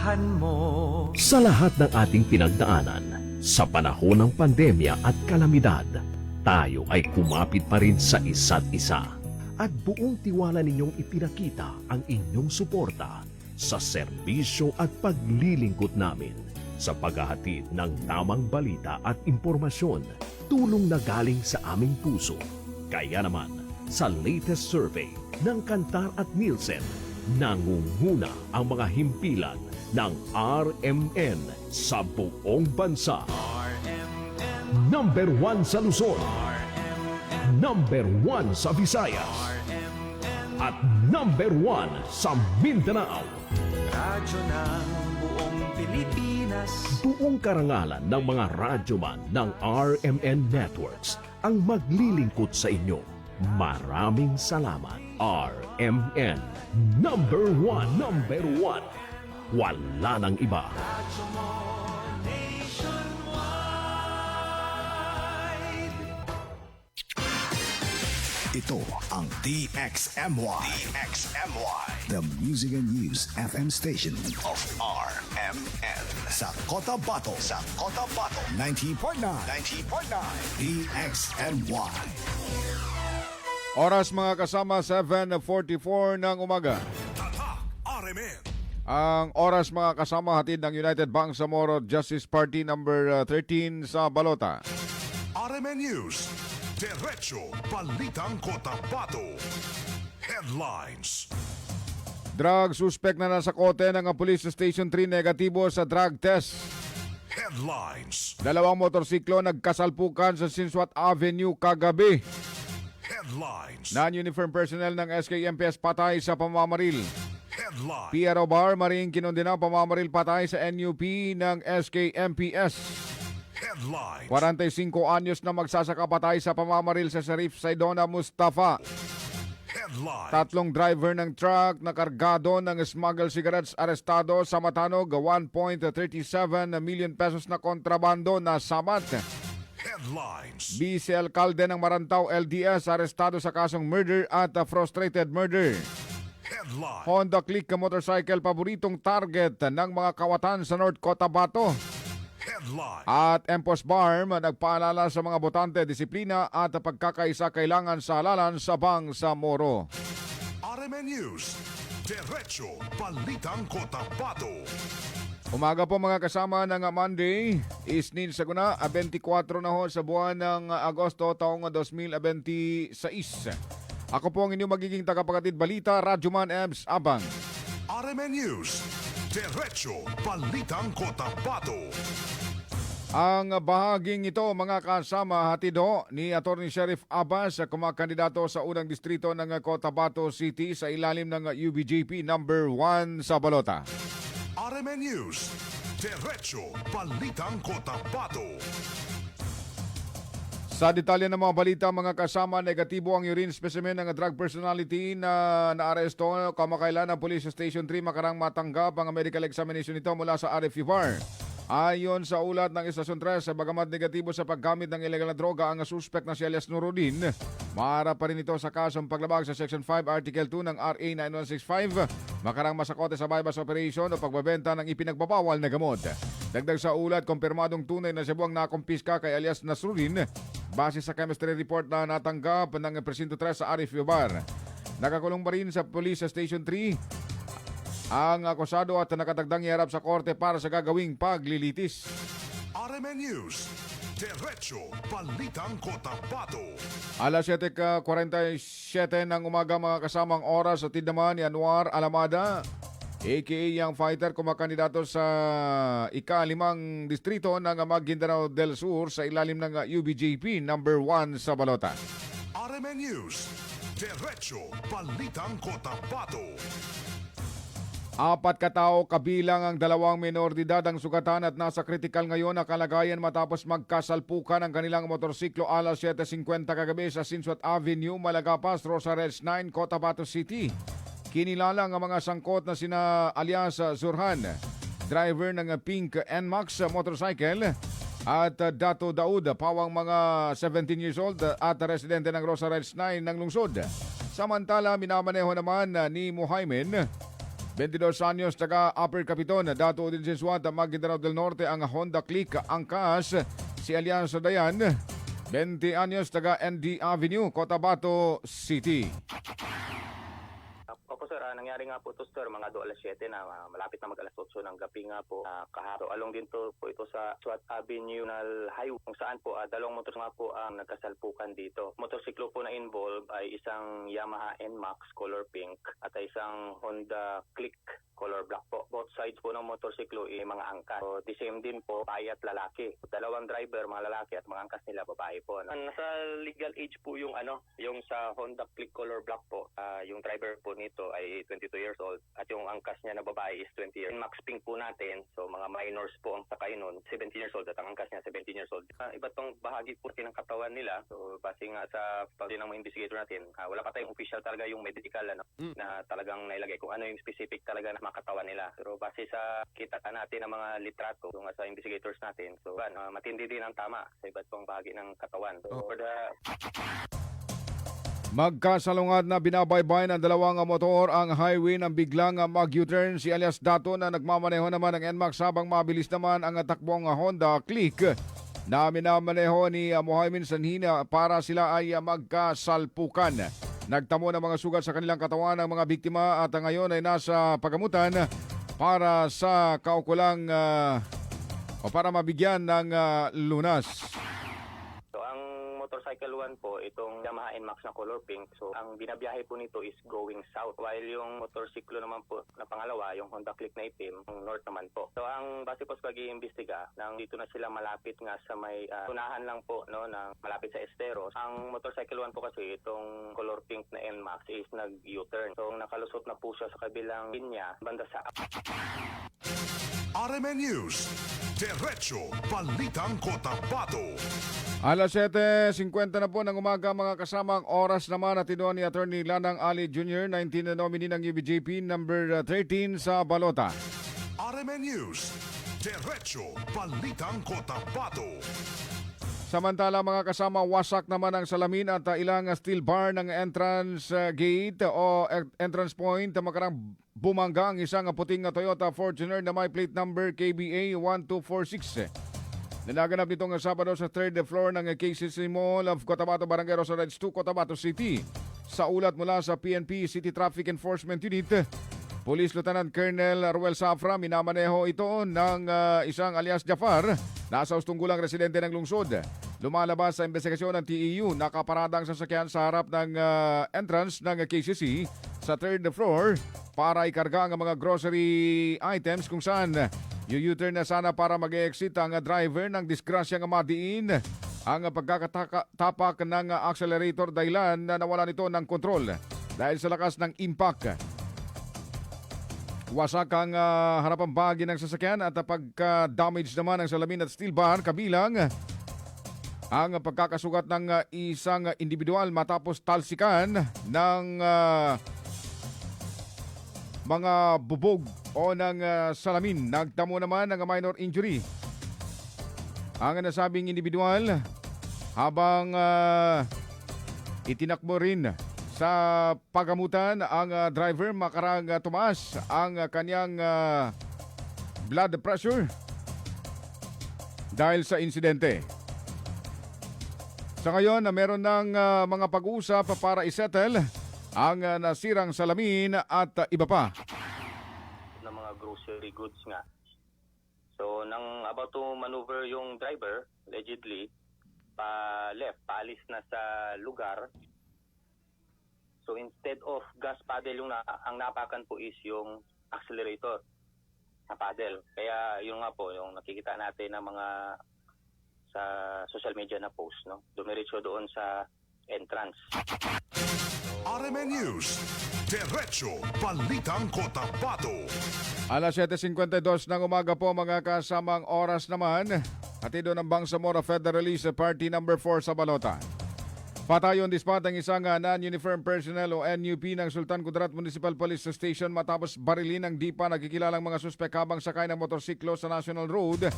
samahan mo. Sa lahat ng ating pinagdaanan, sa panahon ng pandemya at kalamidad, tayo ay kumapit pa rin sa isa't isa. At buong tiwala ninyong ipinakita ang inyong suporta sa serbisyo at paglilingkod namin sa paghahatid ng tamang balita at impormasyon, tulong na galing sa aming puso. Kaya naman, sa latest survey ng Kantar at Nielsen, nangunguna ang mga himpilan ng RMN sa buong bansa. RMN, Number 1 sa Luzon, RMN, number 1 sa Visayas, RMN. at number 1 sa Mindanao. Radyo ng buong Pilipinas. Buong karangalan ng mga radyoman ng RMN Networks ang maglilingkod sa inyo. Maraming salamat. RMN, number 1, number 1. Wala nang iba. Radyo mo nationwide. Ito ang DXMY. DXMY. The Music and News FM station of RMN. Sa Cotabato. Sa Cotabato. 90.9. 90.9. DXMY. Oras mga kasama, 7:44 ng umaga. Tatak RMN. Ang oras mga kasama hatid ng United Bangsamoro Justice Party number 13 sa Balota. RMN News. Diretso Balitang Cotabato. Headlines. Drug suspect na nasa kote ng Police Station 3 negatibo sa drug test. Headlines. Dalawang motorsiklo nagkasalpukan sa Sinswat Avenue kagabi. Headlines. Non-uniform personnel ng SKMPS patay sa pamamaril. Headlines. PRO Bar maring kinundina pamamaril patay sa NUP ng SKMPS. Headlines. 45 anyos na magsasaka patay sa pamamaril sa Sharif Saidona Mustafa. Headlines. Tatlong driver ng truck na kargado ng smuggled cigarettes arestado sa Matanog, 1.37 million pesos na kontrabando na sabat. Headlines. Vice Alcalde ng Marantao LDS arestado sa kasong murder at frustrated murder. Headlines. Honda Click motorcycle paboritong target ng mga kawatan sa North Cotabato. Headlines. At Empos Barm nagpaalala sa mga botante disiplina at pagkakaisa kailangan sa halalan sa Bangsamoro. RMN News. Diretso Balitang Cotabato. Umaga po mga kasama ng Monday, Isnin Saguna, 24 na ho sa buwan ng Agosto taong 2026. Ako po ang inyong magiging tagapaghatid balita, Radyoman Ebs Abang. RMN News. Diretso Balitang Cotabato. Ang bahaging ito mga kasama hatid ho ni Attorney Sheriff Abbas, kumakandidato sa unang distrito ng Cotabato City sa ilalim ng UBJP number 1 sa Balota. RMN News. Diretso Balitang Cotabato. Sa detalye ng mga balita mga kasama, negatibo ang urine specimen ng drug personality na naaresto kamakailan ng Police Station 3 makarang matanggap ang medical examination nito mula sa RFU Bar. Ayon sa ulat ng Istasyon 3, bagamat negatibo sa paggamit ng ilegal na droga ang suspect na si alias Nuruddin, maharap pa rin ito sa kasong paglabag sa Section 5, Article 2 ng RA 9165, makarang masakote sa bypass operation o pagbabenta ng ipinagbabawal na gamot. Dagdag sa ulat, kumpirmadong tunay na sibuang nakumpiska kay alias Nasruddin base sa chemistry report na natanggap ng Presinto 3 sa RFU Bar. Nakakulong pa rin sa Police Station 3 ang akusado at nakatagdang iharap sa korte para sa gagawing paglilitis. RMN News. Diretso Balitang Cotabato. Alas 7:47 ng umaga mga kasamang oras at naman ni Anwar Alamada, aka Young Fighter, kumakandidato sa ika-5 distrito ng Maguindanao del Sur sa ilalim ng UBJP number 1 sa Balota. RMN News. Diretso Balitang Cotabato. 4 katao kabilang ang 2 menor de edad ang sugatan at nasa kritikal ngayon na kalagayan matapos magkasalpukan ang kanilang motorsiklo alas 7:50 kagabi sa Sinswat Avenue, Malagapas, Rosarez 9, Cotabato City. Kinilala ang mga sangkot na sina alias Zurhan, driver ng Pink NMAX motorcycle, at Dato Daud, pawang mga 17 years old at residente ng Rosarez 9 ng lungsod. Samantala, minamaneho naman ni Muhaymin 22 anyos, taga Upper Capiton, Dato din si Suat, Maguindanao del Norte, ang Honda Click, Angkas, si Alianza Dayan, 20 anyos, taga ND Avenue, Cotabato City. Opo sir, nangyari nga po ito sir, mga 2:07 na malapit na mag-8 ng gabi nga po kahapon. Along din to po ito sa Suat Avenue na highway kung saan po dalawang motor nga po ang nagkasalpukan dito. Motorsiklo po na involved ay isang Yamaha NMAX color pink at isang Honda Click color black po. Both sides po ng motorsiklo ay mga angkas. So, the same din po, babae at lalaki. Dalawang driver, mga lalaki at mga angkas nila babae po. Nasa legal age po yung yung sa Honda Click color black po. Yung driver po nito ay 22 years old at yung angkas niya na babae is 20 years. Max pink po natin, so mga minors po ang sakay nun, 17 years old at ang angkas niya 17 years old. Iba't tong bahagi po ng katawan nila. So base nga sa pagdi ng mga investigator natin, wala pa tayong official talaga yung medical na talagang nailagay kung ano yung specific talaga na katawan nila. Pero base sa kita natin ng mga litrato nga sa investigators natin, so matindi din ang tama sa iba't pang bahagi ng katawan. So for the Magkasalungat na binabaybay ng dalawang motor ang highway ng biglang mag-U-turn si alias Dato na nagmamaneho naman ng NMAX habang mabilis naman ang takbong Honda Click na minamaneho ni Mohamed Sanhina para sila ay magkasalpukan. Nagtamo ng mga sugat sa kanilang katawan ng mga biktima at ngayon ay nasa pagamutan para sa kaukulang o para mabigyan ng lunas. Motorcycle 1 po, itong Yamaha NMAX na color pink. So, ang binabiyahe po nito is going south. While yung motorsiklo naman po na pangalawa, yung Honda Click na itim, yung north naman po. So, ang base po sa pag-iimbestiga, nang dito na sila malapit nga sa may tunahan lang po, no, ng malapit sa Esteros. Ang motorcycle 1 po kasi, itong color pink na NMAX is nag-U-turn. So, nakalusot na po siya sa kabilang linya, banda sa RMN News, Diretso Balitang Cotabato. Alas 7:50 na po ng umaga mga kasamang oras naman at tinuan ni Attorney Lanang Ali Jr., 19 na nominee ng UBJP number 13 sa balota. RMN News, Diretso Balitang Cotabato. Samantala mga kasama, wasak naman ang salamin at ilang steel bar ng entrance gate o entrance point. Makarang bumangga ang isang puting Toyota Fortuner na may plate number KBA 1246. Nanaganap nitong Sabado sa 3rd floor ng KCC Mall of Cotabato, Barangay Rosareds 2, Cotabato City. Sa ulat mula sa PNP City Traffic Enforcement Unit, Police Lieutenant Colonel Ruel Safra, minamaneho ito ng isang alias Jafar, nasa ustunggulang residente ng lungsod. Lumalabas sa investigasyon ng TEU, nakaparada ang sasakyan sa harap ng entrance ng KCC sa 3rd floor para ikarga ang mga grocery items kung saan U-turn na sana para mag-exit ang driver ng disgrasyang madiin ang pagkakatapak ng accelerator dahilan na nawala nito ng kontrol dahil sa lakas ng impact. Wasak ang harapang bahagi ng sasakyan at pagka-damage naman ng salamin at steel bar, kabilang ang pagkakasugat ng isang individual matapos talsikan ng mga bubog o ng salamin. Nagtamo naman ng minor injury ang nasabing individual habang itinakbo rin sa pagamutan ang driver. Makarang tumaas ang kanyang blood pressure dahil sa insidente. Sa ngayon, meron ng mga pag-uusap para isettle ang nasirang salamin at iba pa ng mga grocery goods nga. So, nang about to maneuver yung driver, allegedly, paalis na sa lugar. So, instead of gas paddle, ang napakan po is yung accelerator na paddle. Kaya yun nga po, yung nakikita natin ng mga sa social media na post, no? Dumiretso doon sa entrance. RMN News, Diretso Balitang Cotabato. Alas 7:52 ng umaga po mga kasamang oras naman. Hatido ng Bangsamoro Federalist Party number 4 sa balota. Patayon dispat ang isang non-uniform personnel o NUP ng Sultan Kudarat Municipal Police Station matapos barilin ng di pa nagkikilalang mga suspek habang sakay ng motorsiklo sa National Road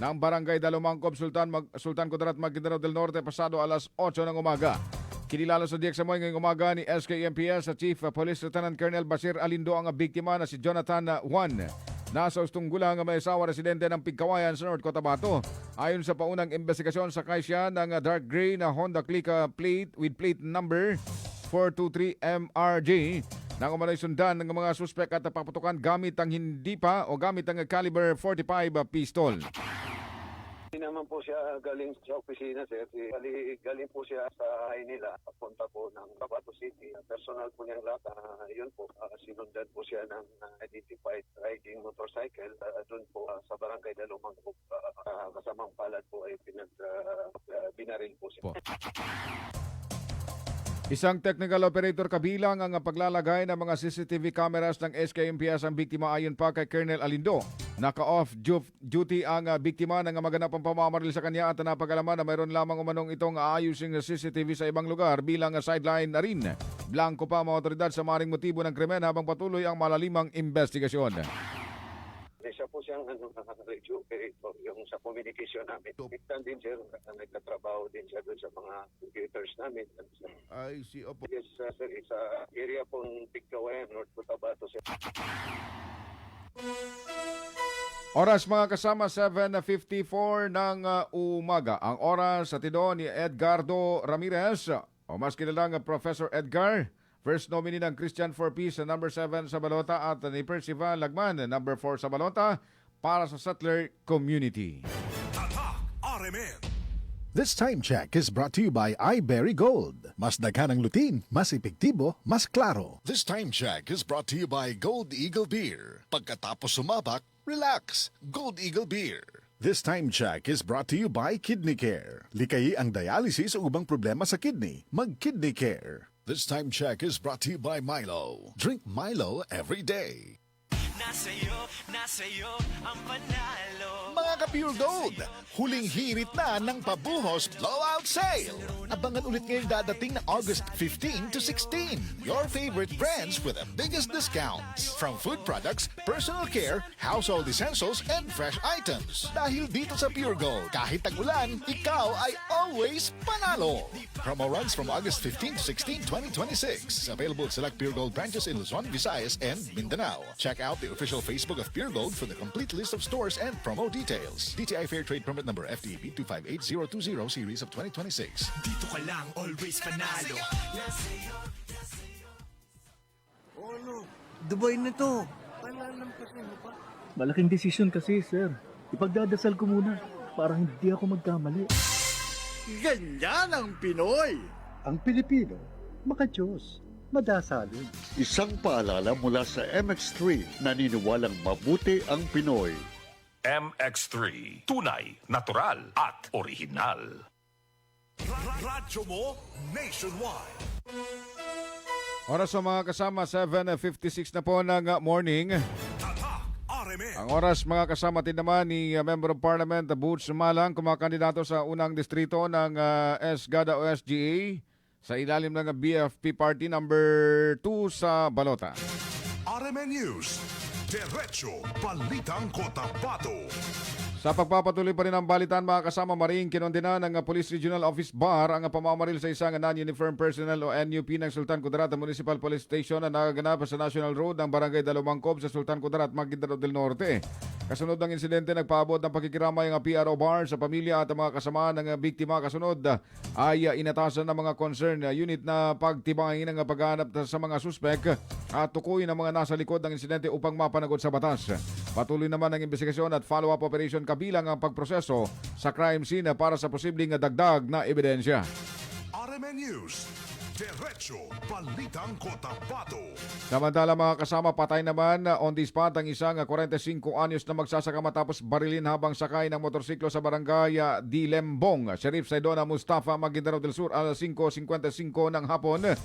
ng Barangay Dalumangkob, Sultan Kudarat, Maguindanao del Norte pasado alas 8 ng umaga. Kinilala sa DXMY ngayong umaga ni SKMPS sa Chief Police Lieutenant Colonel Basir Alindo ang biktima na si Jonathan Juan. Nasa ustong gulang may asawa residente ng Pigkawayan sa North Cotabato. Ayon sa paunang investigasyon, sakay siya ng dark gray na Honda Click plate with plate number 423 MRJ nang umalay sundan ng mga suspek at paputukan gamit ang caliber 45 pistol. Hindi naman po siya galing sa opisina, sir. Galing po siya sa bahay nila, papunta po ng Cotabato City. Personal po niyang lahat, yun po, sinundan po siya ng identified riding motorcycle. Doon po sa barangay Dalumang po, kasamang palad po ay binaril po siya. Isang technical operator kabilang ang paglalagay ng mga CCTV cameras ng SKMPS ang biktima ayon pa kay Colonel Alindo. Naka-off duty ang biktima nang maganap ang pamamaril sa kanya at napag-alaman na mayroon lamang umanong itong aayusing CCTV sa ibang lugar bilang sideline na rin. Blanco pa ang mga otoridad sa maring motibo ng krimen habang patuloy ang malalimang investigasyon. Isa po siyang radio operator, yung sa communication namin. Tumiktan din siya, nagtatrabaho din siya doon sa mga computers namin. Ay, si Opo. Yes, sir, sa area pong Pigkawayan, North Cotabato, sir. Oras mga kasama, 7:54 ng umaga. Ang oras sa tido ni Edgardo Ramirez, o mas kilalang Professor Edgar, first nominee ng Christian for Peace sa number 7 sa balota at ni Percival Lagman, number 4 sa balota para sa Settler Community. Tatak RMN. This time check is brought to you by iBerry Gold. Mas daghan ang lutin, mas epektibo, mas klaro. This time check is brought to you by Gold Eagle Beer. Pagkatapos sumabak, relax. Gold Eagle Beer. This time check is brought to you by Kidney Care. Likayi ang dialysis o ubang problema sa kidney. Mag-Kidney Care. This time check is brought to you by Milo. Drink Milo every day. Nasa'yo ang panalo. Mga ka-Pure Gold, huling hirit na ng pabuhos blowout sale. Abangan ulit ngayong dadating na August 15 to 16. Your favorite brands with the biggest discounts. From food products, personal care, household essentials, and fresh items. Dahil dito sa Pure Gold, kahit tag-ulan, ikaw ay always panalo. Promo runs from August 15 to 16, 2026. Available at select Pure Gold branches in Luzon, Visayas, and Mindanao. Check out the official Facebook of Pure Gold for the complete list of stores and promo details. DTI Fair Trade Permit Number FTEB 258020 Series of 2026. Dito ka lang, always panalo. Dubai na to. Malaking desisyon kasi, sir. Ipagdadasal ko muna para hindi ako magkamali. Ganyan ang Pinoy. Ang Pilipino, makajos, madasalin. Isang paalala mula sa MX3, naniniwalang mabuti ang Pinoy. MX3. Tunay, natural at original. Radyo mo nationwide. Oras sa mga kasama, 7:56 na po ng morning. Tatak RMN. Ang oras mga kasama din naman ni Member of Parliament Boots Malang, kumakandidato sa unang distrito ng SGADA o SGA sa ilalim ng BFP Party number 2 sa Balota. RMN News. Diretso Balitang Cotabato. Sa pagpapatuloy pa rin ang balitan mga kasama, maring kinondena ng Police Regional Office Bar ang pamamaril sa isang non-uniform personnel o NUP ng Sultan Kudarat Municipal Police Station na nagaganap sa National Road ng Barangay Dalumangkob sa Sultan Kudarat, Maguindanao del Norte. Kasunod ng insidente, nagpaabot ng pakikiramay ang PRO Bar sa pamilya at ang mga kasama ng biktima. Kasunod ay inatasan ng mga concern unit na pagtibayin ang paghahanap sa mga suspek at tukuyin ang mga nasa likod ng insidente upang mapanagot sa batas. Patuloy naman ang investigasyon at follow-up operation kabilang ang pagproseso sa crime scene para sa posibleng dagdag na ebidensya. RMN News. Diretso Balitang Cotabato. Samantala mga kasama, patay naman on the spot ang isang 45 anyos na magsasaka matapos barilin habang sakay ng motorsiklo sa barangay Dilembong. Sheriff Saidona Mustafa, Maguindanao del Sur, alas 5:55 ng hapon.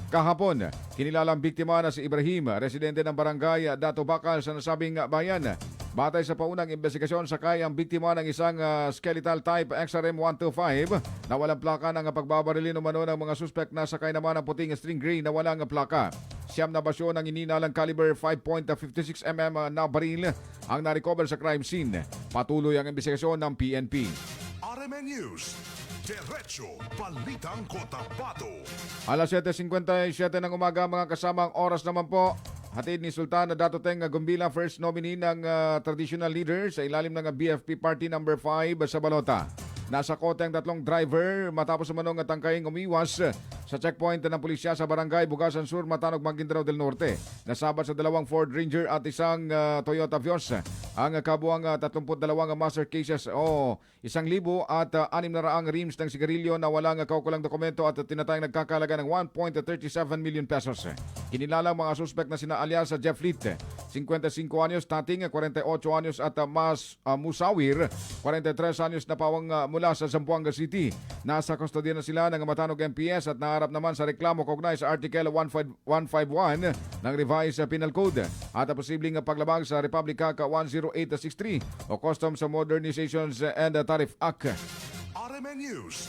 Kahapon, kinilalang biktima na si Ibrahim, residente ng barangay Dato Bakal sa nasabing bayan. Batay sa paunang investigasyon, sakay ang biktima ng isang skeletal type XRM-125 na walang plaka ng pagbabarilin umano ng mga suspect na sakay naman ng puting string gray na walang plaka. Siyam na basyo ng ininalang caliber 5.56mm na baril ang na-recover sa crime scene. Patuloy ang investigasyon ng PNP. RMN News. Diretso Balitang Cotabato. Alas 7:57 ng umaga mga kasamang oras naman po. Hatid ni Sultan Dato Teng Gumbila, first nominee ng traditional leader sa ilalim ng BFP Party number 5 sa Balota. Nasa kote ang tatlong driver matapos umanong tangkaying umiwas sa checkpoint ng pulisya sa barangay Bugasan Sur, Matanog, Maguindanao del Norte. Nasabat sa dalawang Ford Ranger at isang Toyota Vios. Ang kabuang 32 master cases o 1,600 rims ng sigarilyo na walang kaukulang dokumento at tinatayang nagkakalaga ng 1.37 million pesos. Kinilalang mga suspect na sina alias Jeff Fleet, 55 anyos, Tating, 48 anyos at Musawir, 43 anyos na pawang mula sa Zamboanga City. Nasa kustodiya na sila ng Matanog MPS at naharap naman sa reklamo kaugnay sa Article 151 ng Revised Penal Code at posibleng paglabag sa Republic Act 10863 o Customs Modernizations and Tariff Act. RMN News.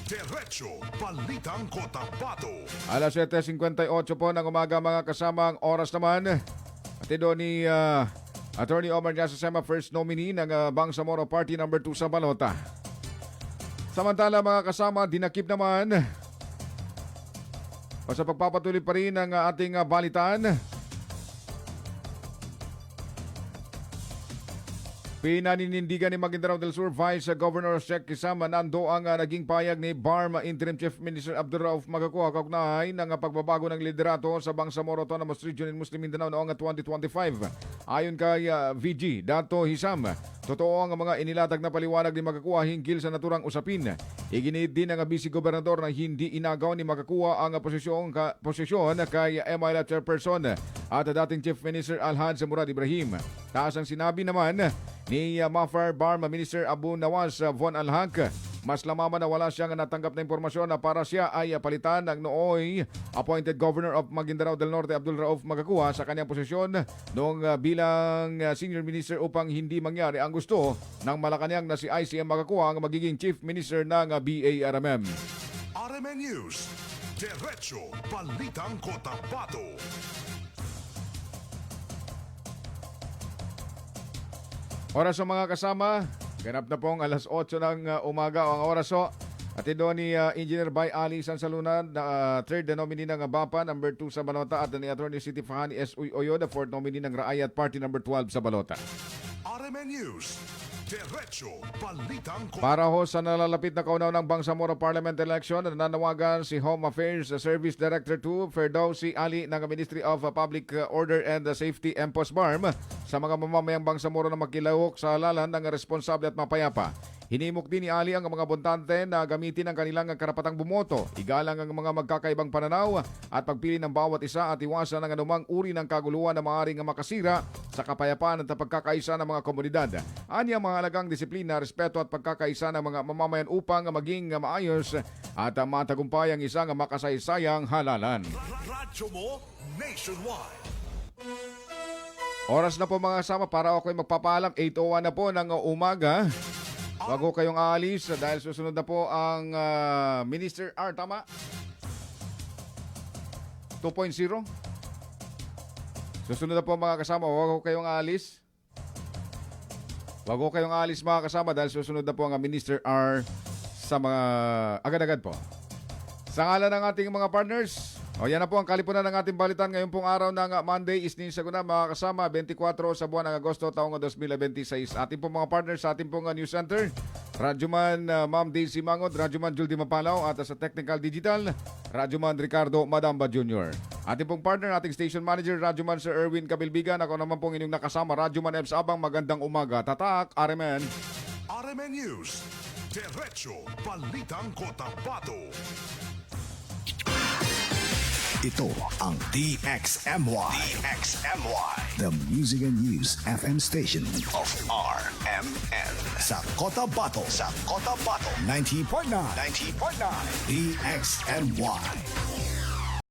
Diretso Balitang Cotabato. Alas 7:58 po ng umaga mga kasamang oras naman. Atido ni Attorney Omar Yasasema, first nominee ng Bangsamoro Party number 2 sa Balota. Samantala mga kasama, dinakip naman o sa pagpapatuloy pa rin ng ating balitaan. Pinaninindigan ni Maguindanao del Sur Vice Governor Sheikh Kisam Nando ang naging payag ni BARM Interim Chief Minister Abdul Rauf Magakuha kaugnay ng pagbabago ng liderato sa Bangsamoro Autonomous Region in Muslim Mindanao noong 2025. Ayon kay VG Dato Hisam, totoo ang mga inilatag na paliwanag ni Magakuha hinggil sa naturang usapin. Iginit din ng Vice Gobernador na hindi inagaw ni Magakuha ang posisyon kay MILA Chairperson at dating Chief Minister Alhaj Murad Ibrahim. Taas ang sinabi naman ni Mafar BARM Minister Abu Nawaz Von Alhaq, mas lamang na wala siyang natanggap na impormasyon na para siya ay palitan ng nooy appointed Governor of Maguindanao del Norte Abdul Rauf Magakuha sa kanyang posisyon noong bilang Senior Minister upang hindi mangyari ang gusto ng Malacanang na si ICM Magakuha ang magiging Chief Minister ng BARMM. RMN News. Diretso Balitang Cotabato. Oras o mga kasama, ganap na pong alas 8 ng umaga o ang oras o. At ito ni Engineer Bay Ali Sansalunan, third nominee ng BAPA number 2 sa Balota at ni Attorney City Fahani S. Oyo, the fourth nominee ng Raayat Party number 12 sa Balota. RMN News. Diretso Balitang Cotabato. Para ho sa nalalapit na kaunaw ng Bangsamoro Parliament Election, nananawagan si Home Affairs Service Director 2 Ferdowsi Ali ng Ministry of Public Order and Safety MPOS BARM sa mga mamamayang Bangsamoro na makilahok sa halalan ng responsable at mapayapa. Hinimok din ni Ali ang mga bontante na gamitin ang kanilang karapatang bumoto, igalang ang mga magkakaibang pananaw at pagpili ng bawat isa at iwasan ang anumang uri ng kaguluhan na maaaring makasira sa kapayapaan at pagkakaisa ng mga komunidad. Anya mga halagang disiplina, respeto at pagkakaisa ng mga mamamayan upang maging maayos at matagumpay ang isang makasaysayang halalan. Radyo mo nationwide. Oras na po mga kasama para ako'y magpapaalam. 8:01 na po ng umaga. Bago kayong aalis dahil susunod na po ang Minister R, tama? 2.0. Susunod na po mga kasama. Bago kayong aalis. Bago kayong aalis mga kasama dahil susunod na po ang Minister R sa mga agad-agad po. Sa ngalan ng ating mga partners, yan na po ang kalipunan ng ating balitan ngayong pong araw ng Monday, Isnin Saguna mga kasama, 24 sa buwan ng Agosto taong 2026. Ating pong mga partners sa ating pong News Center, Radyoman Ma'am Daisy Mangod, Radyoman Juldy Mapalaw at sa Technical Digital, Radyoman Ricardo Madamba Jr. Ating pong partner, ating station manager, Radyoman Sir Erwin Kabilbigan. Ako naman pong inyong nakasama, Radyoman Ebs Abang. Magandang umaga. Tatak, RMN. RMN News. Diretso Balitang Cotabato. Ito ang DXMY. The Music and News FM station of RMN. Sa Cotabato. 90.9. DXMY.